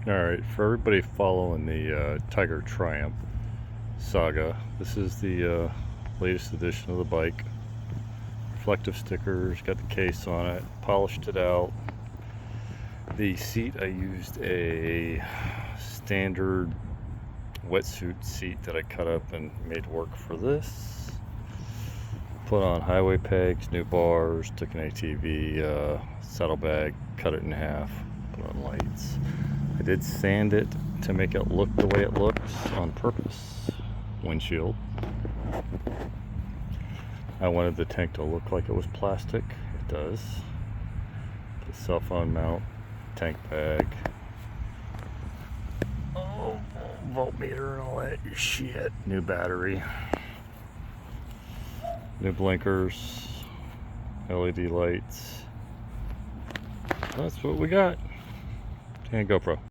Alright, for everybody following the Tiger Triumph saga, this is the latest edition of the bike. Reflective stickers, got the case on it, polished it out. The seat, I used a standard wetsuit seat that I cut up and made work for this. Put on highway pegs, new bars, took an ATV saddlebag, cut it in half, put on lights. I did sand it to make it look the way it looks on purpose. Windshield. I wanted the tank to look like it was plastic. It does. The cell phone mount, tank bag. Oh, voltmeter and all that shit. New battery. New blinkers. LED lights. That's what we got. And GoPro.